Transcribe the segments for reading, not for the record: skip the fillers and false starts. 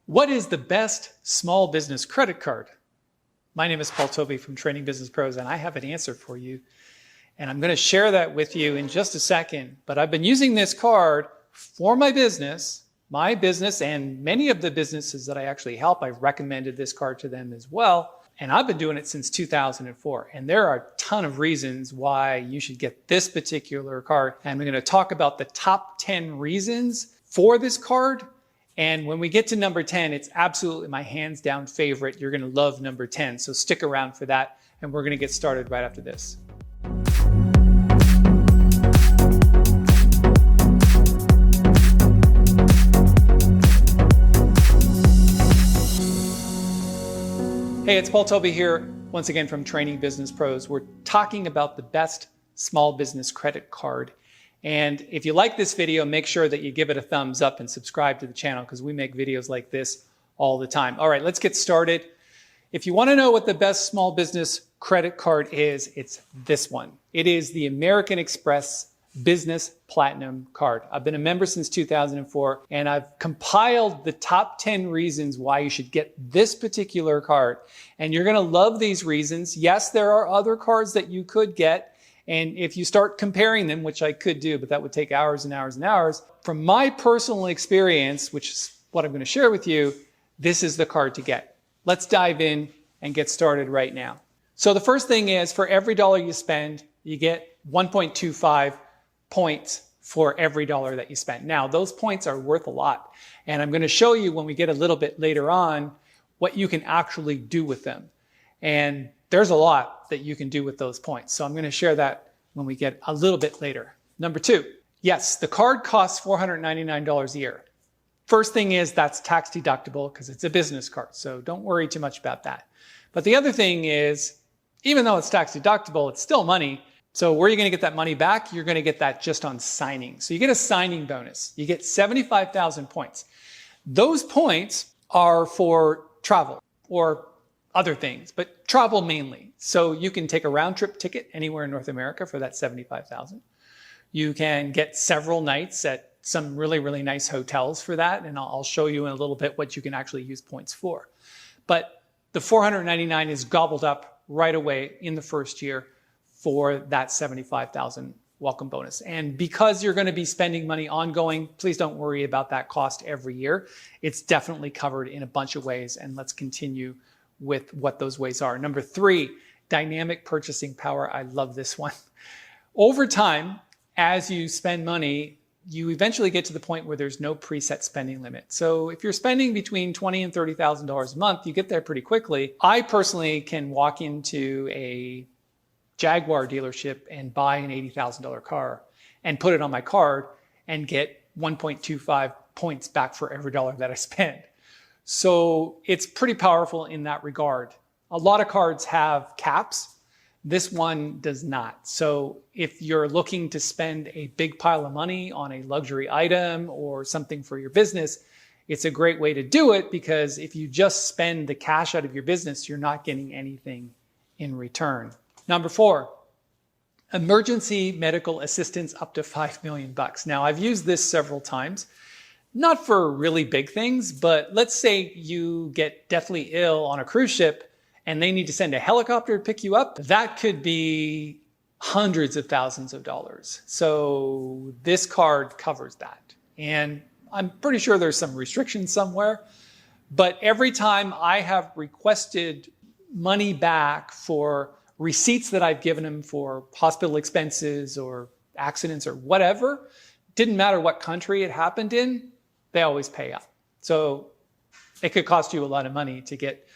What is the best small business credit card? My name is Paul Tobey from Training Business Pros, and I have an answer for you. And I'm going to share that with you in just a second. But I've been using this card for my business, and many of the businesses that I actually help, I've recommended this card to them as well. And I've been doing it since 2004. And there are a ton of reasons why you should get this particular card. And I'm going to talk about the top 10 reasons for this card. And when we get to number 10, it's absolutely my hands down favorite. You're going to love number 10. So stick around for that. And we're going to get started right after this. Hey, it's Paul Tobey here, once again from Training Business Pros. We're talking about the best small business credit card. And if you like this video, make sure that you give it a thumbs up and subscribe to the channel because we make videos like this all the time. All right, let's get started. If you want to know what the best small business credit card is, it's this one. It is the American Express Business Platinum Card. I've been a member since 2004, and I've compiled the top 10 reasons why you should get this particular card. And you're going to love these reasons. Yes, there are other cards that you could get. And if you start comparing them, which I could do, but that would take hours and hours and hours, from my personal experience, which is what I'm going to share with you, this is the card to get. Let's dive in and get started right now. So the first thing is, for every dollar you spend, you get 1.25 points for every dollar that you spend. Now, those points are worth a lot. And I'm going to show you when we get a little bit later on what you can actually do with them. And there's a lot that you can do with those points. So I'm going to share that when we get a little bit later. Number 2, yes, the card costs $499 a year. First thing is that's tax deductible because it's a business card. So don't worry too much about that. But the other thing is, even though it's tax deductible, it's still money. So where are you going to get that money back? You're going to get that just on signing. So you get a signing bonus. You get 75,000 points. Those points are for travel or other things, but travel mainly. So you can take a round trip ticket anywhere in North America for that 75,000. You can get several nights at some really, really nice hotels for that. And I'll show you in a little bit what you can actually use points for. But the $499 is gobbled up right away in the first year for that 75,000 welcome bonus. And because you're going to be spending money ongoing, please don't worry about that cost every year. It's definitely covered in a bunch of ways. And let's continue with what those ways are. Number 3, dynamic purchasing power. I love this one. Over time, as you spend money, you eventually get to the point where there's no preset spending limit. So if you're spending between $20,000 and $30,000 a month, you get there pretty quickly. I personally can walk into a Jaguar dealership and buy an $80,000 car and put it on my card and get 1.25 points back for every dollar that I spend. So it's pretty powerful in that regard. A lot of cards have caps. This one does not. So if you're looking to spend a big pile of money on a luxury item or something for your business, it's a great way to do it because if you just spend the cash out of your business, you're not getting anything in return. Number 4, emergency medical assistance up to $5 million. Now, I've used this several times. Not for really big things, but let's say you get deathly ill on a cruise ship and they need to send a helicopter to pick you up. That could be hundreds of thousands of dollars. So this card covers that. And I'm pretty sure there's some restrictions somewhere, but every time I have requested money back for receipts that I've given them for hospital expenses or accidents or whatever, didn't matter what country it happened in, they always pay up. So it could cost you a lot of money to get,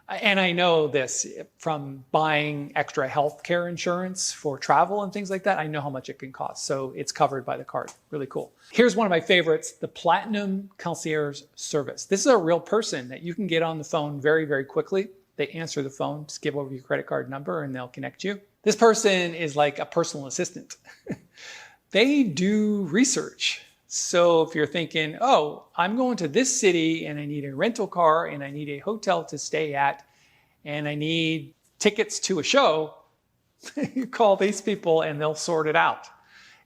and I know this from buying extra healthcare insurance for travel and things like that. I know how much it can cost. So it's covered by the card. Really cool. Here's one of my favorites, the Platinum Concierge Service. This is a real person that you can get on the phone very, very quickly. They answer the phone, just give over your credit card number and they'll connect you. This person is like a personal assistant. They do research. So if you're thinking, oh, I'm going to this city and I need a rental car and I need a hotel to stay at and I need tickets to a show, you call these people and they'll sort it out.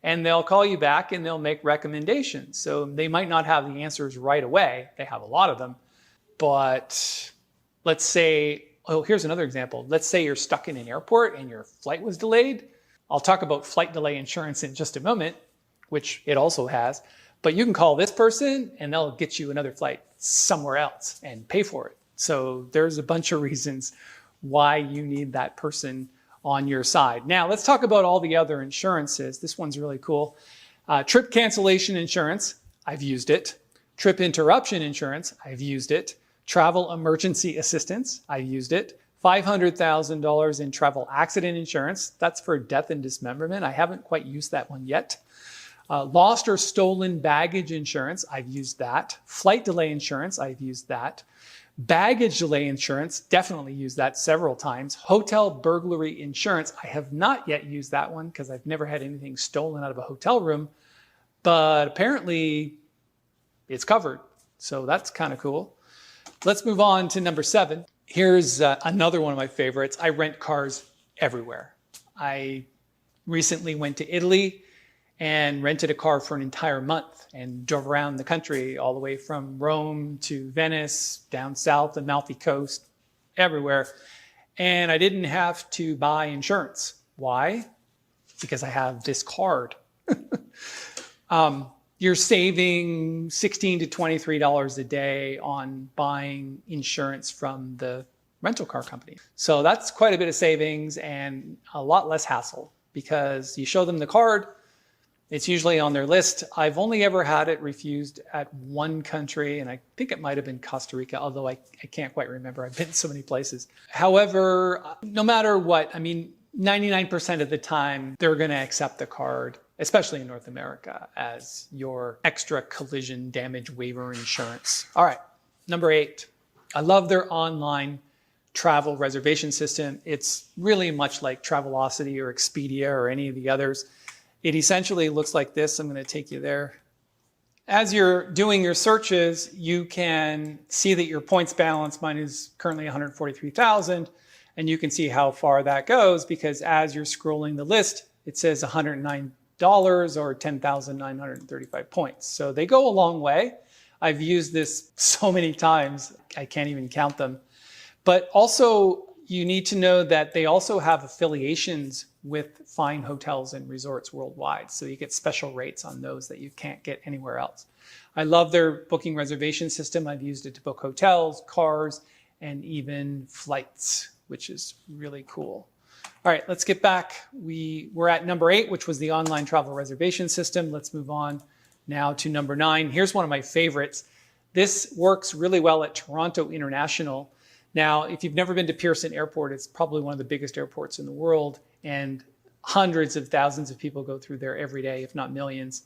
and they'll call you back and they'll make recommendations. So they might not have the answers right away. They have a lot of them, But let's say, oh, here's another example. Let's say you're stuck in an airport and your flight was delayed. I'll talk about flight delay insurance in just a moment, which it also has. But you can call this person and they'll get you another flight somewhere else and pay for it. So there's a bunch of reasons why you need that person on your side. Now, let's talk about all the other insurances. This one's really cool. Trip cancellation insurance, I've used it. Trip interruption insurance, I've used it. Travel emergency assistance, I've used it. $500,000 in travel accident insurance, that's for death and dismemberment. I haven't quite used that one yet. Lost or stolen baggage insurance, I've used that. Flight delay insurance, I've used that. Baggage delay insurance, definitely used that several times. Hotel burglary insurance, I have not yet used that one because I've never had anything stolen out of a hotel room, but apparently it's covered. So that's kind of cool. Let's move on to number 7. Here's another one of my favorites. I rent cars everywhere. I recently went to Italy and rented a car for an entire month and drove around the country all the way from Rome to Venice, down south, the Amalfi Coast, everywhere. And I didn't have to buy insurance. Why? Because I have this card. You're saving $16 to $23 a day on buying insurance from the rental car company. So that's quite a bit of savings and a lot less hassle because you show them the card. It's usually on their list. I've only ever had it refused at one country, and I think it might have been Costa Rica, although I can't quite remember. I've been so many places. However, no matter what, 99% of the time, they're going to accept the card, especially in North America, as your extra collision damage waiver insurance. All right, number 8. I love their online travel reservation system. It's really much like Travelocity or Expedia or any of the others. It essentially looks like this. I'm going to take you there. As you're doing your searches, you can see that your points balance, mine is currently 143,000, and you can see how far that goes because as you're scrolling the list, it says $109 or 10,935 points. So they go a long way. I've used this so many times, I can't even count them. But also, you need to know that they also have affiliations with fine hotels and resorts worldwide. So you get special rates on those that you can't get anywhere else. I love their booking reservation system. I've used it to book hotels, cars, and even flights, which is really cool. All right, let's get back. We're at number 8, which was the online travel reservation system. Let's move on now to number 9. Here's one of my favorites. This works really well at Toronto International. Now, if you've never been to Pearson Airport, it's probably one of the biggest airports in the world, and hundreds of thousands of people go through there every day, if not millions.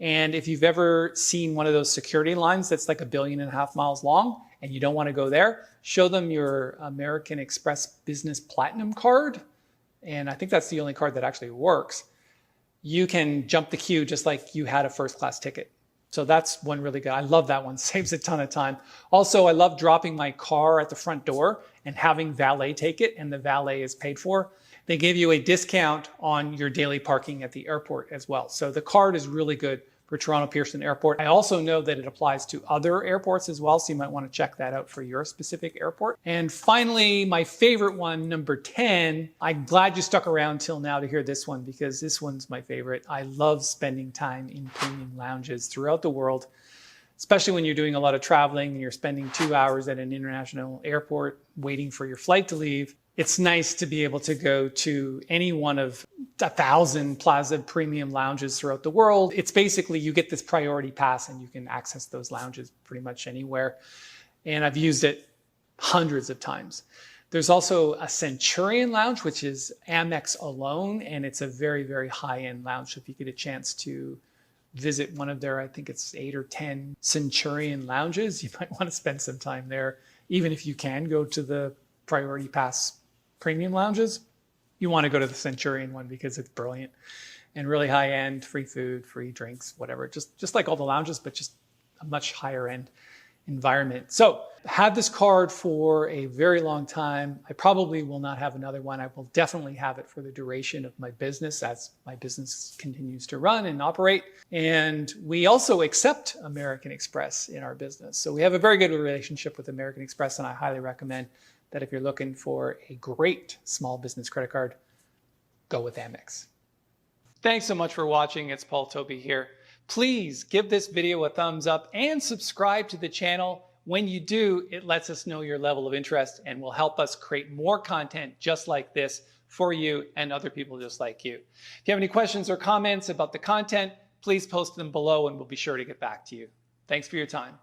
And if you've ever seen one of those security lines that's like 1.5 billion miles long, and you don't want to go there, show them your American Express Business Platinum card, and I think that's the only card that actually works. You can jump the queue just like you had a first class ticket. So that's one really good. I love that one. Saves a ton of time. Also, I love dropping my car at the front door and having valet take it, and the valet is paid for. They give you a discount on your daily parking at the airport as well. So the card is really good for Toronto Pearson Airport. I also know that it applies to other airports as well, so you might want to check that out for your specific airport. And finally, my favorite one, number 10. I'm glad you stuck around till now to hear this one because this one's my favorite. I love spending time in premium lounges throughout the world, especially when you're doing a lot of traveling and you're spending 2 hours at an international airport waiting for your flight to leave. It's nice to be able to go to any one of 1,000 Plaza premium lounges throughout the world. It's basically you get this priority pass and you can access those lounges pretty much anywhere. And I've used it hundreds of times. There's also a Centurion lounge, which is Amex alone, and it's a very, very high-end lounge. So if you get a chance to visit one of their, I think it's 8 or 10 Centurion lounges, you might want to spend some time there. Even if you can go to the priority pass premium lounges, you want to go to the Centurion one because it's brilliant and really high end, free food, free drinks, whatever. Just like all the lounges, but just a much higher end environment. So Had this card for a very long time. I probably will not have another one. I will definitely have it for the duration of my business as my business continues to run and operate. And we also accept American Express in our business. So we have a very good relationship with American Express, and I highly recommend that if you're looking for a great small business credit card, go with Amex. Thanks so much for watching. It's Paul Tobey here. Please give this video a thumbs up and subscribe to the channel. When you do, it lets us know your level of interest and will help us create more content just like this for you and other people just like you. If you have any questions or comments about the content, please post them below and we'll be sure to get back to you. Thanks for your time.